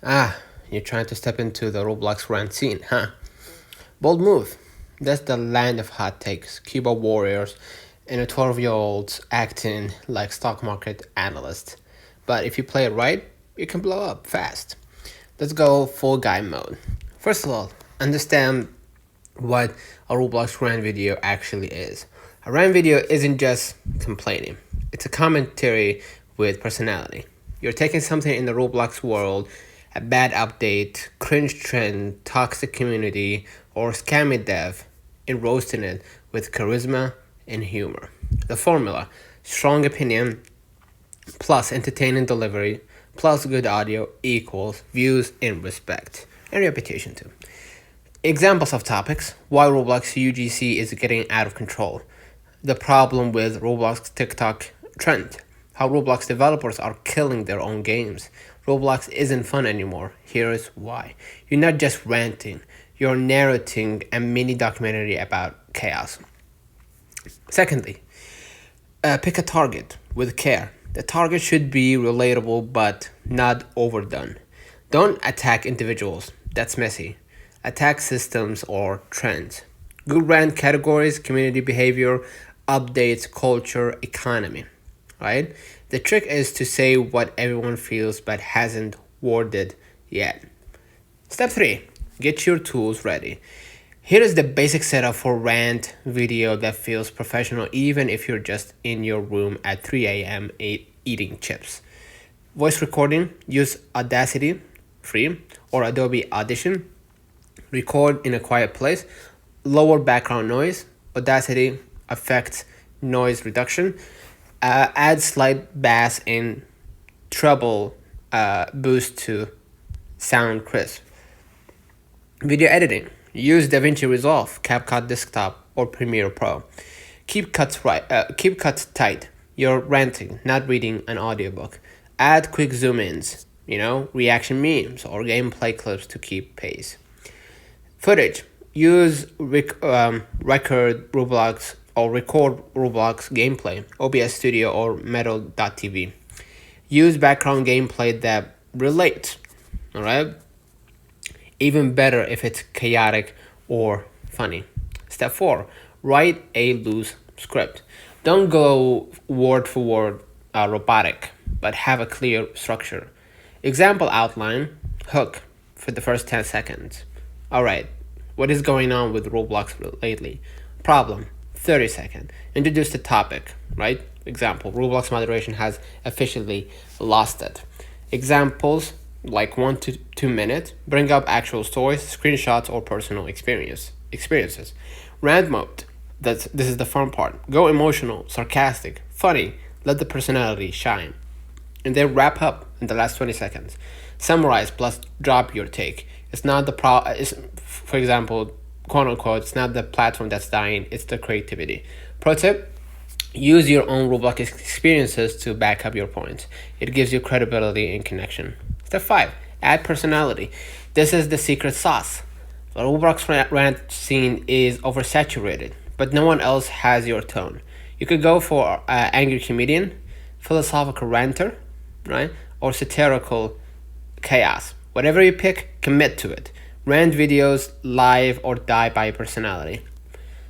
Ah, you're trying to step into the Roblox rant scene, huh? Bold move. That's the land of hot takes, keyboard warriors, and a 12-year-olds acting like stock market analysts. But if you play it right, you can blow up fast. Let's go full guy mode. First of all, understand what a Roblox rant video actually is. A rant video isn't just complaining, it's a commentary with personality. You're taking something in the Roblox world, a bad update, cringe trend, toxic community, or scammy dev, and roasting it with charisma and humor. The formula: strong opinion plus entertaining delivery plus good audio equals views and respect and reputation too. Examples of topics: why Roblox UGC is getting out of control, the problem with Roblox TikTok trend, how Roblox developers are killing their own games, Roblox isn't fun anymore, here's why. You're not just ranting, you're narrating a mini documentary about chaos. Secondly, pick a target with care. The target should be relatable but not overdone. Don't attack individuals, that's messy. Attack systems or trends. Good rant categories: community behavior, updates, culture, economy. Right? The trick is to say what everyone feels but hasn't worded yet. Step 3: get your tools ready. Here is the basic setup for rant video that feels professional even if you're just in your room at 3 a.m. Eating chips. Voice recording: use Audacity, free, or Adobe Audition. Record in a quiet place. Lower background noise. Audacity affects noise reduction. Add slight bass and treble boost to sound crisp. Video editing: use DaVinci Resolve, CapCut Desktop, or Premiere Pro. Keep cuts tight. You're ranting, not reading an audiobook. Add quick zoom-ins, reaction memes or gameplay clips to keep pace. Footage: use record Roblox or record Roblox gameplay, OBS Studio or Metal.tv. Use background gameplay that relates. All right. Even better if it's chaotic or funny. Step 4: write a loose script. Don't go word for word robotic, but have a clear structure. Example outline: hook for the first 10 seconds. Alright, what is going on with Roblox lately? Problem: 30 seconds. Introduce the topic, right? Example: Roblox moderation has officially lost it. Examples like 1 to 2 minutes. Bring up actual stories, screenshots, or personal experiences. Rant mode: this is the fun part. Go emotional, sarcastic, funny. Let the personality shine. And then wrap up in the last 20 seconds. Summarize plus drop your take. It's not the for example, quote unquote, it's not the platform that's dying, it's the creativity. Pro tip: use your own Roblox experiences to back up your points. It gives you credibility and connection. Step 5: add personality. This is the secret sauce. The Roblox rant scene is oversaturated, but no one else has your tone. You could go for angry comedian, philosophical ranter, right? Or satirical chaos. Whatever you pick, commit to it. Rant videos live or die by personality.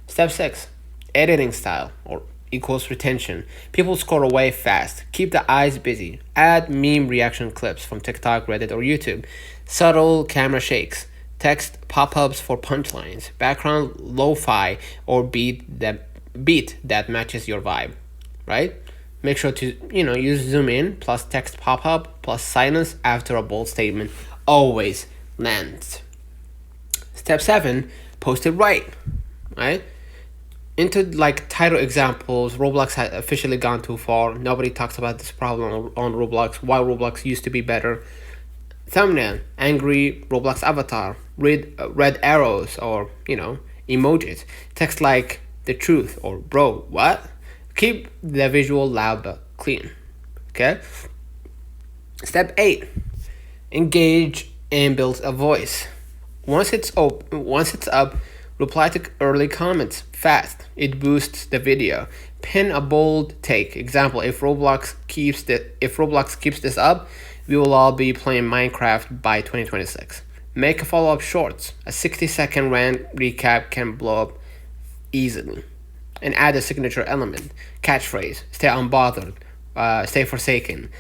Step 6: editing style or equals retention. People scroll away fast. Keep the eyes busy. Add meme reaction clips from TikTok, Reddit, or YouTube. Subtle camera shakes. Text pop-ups for punchlines. Background lo-fi or beat that matches your vibe, right? Make sure to use zoom in plus text pop-up plus silence after a bold statement always lands. Step 7: post it right? Into title examples: Roblox has officially gone too far. Nobody talks about this problem on Roblox. Why Roblox used to be better. Thumbnail: angry Roblox avatar, red arrows or emojis. Text like the truth or bro what. Keep the visual loud but clean. Okay. Step 8: engage and build a voice. Once it's up, reply to early comments fast. It boosts the video. Pin a bold take. Example: if Roblox keeps this up, We will all be playing Minecraft by 2026. Make a follow-up shorts. A 60-second rant recap can blow up easily. And add a signature element, catchphrase, stay unbothered, stay forsaken,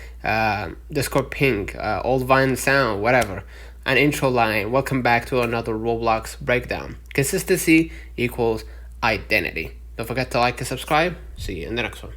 Discord ping, old Vine sound, whatever. An intro line, welcome back to another Roblox breakdown. Consistency equals identity. Don't forget to like and subscribe. See you in the next one.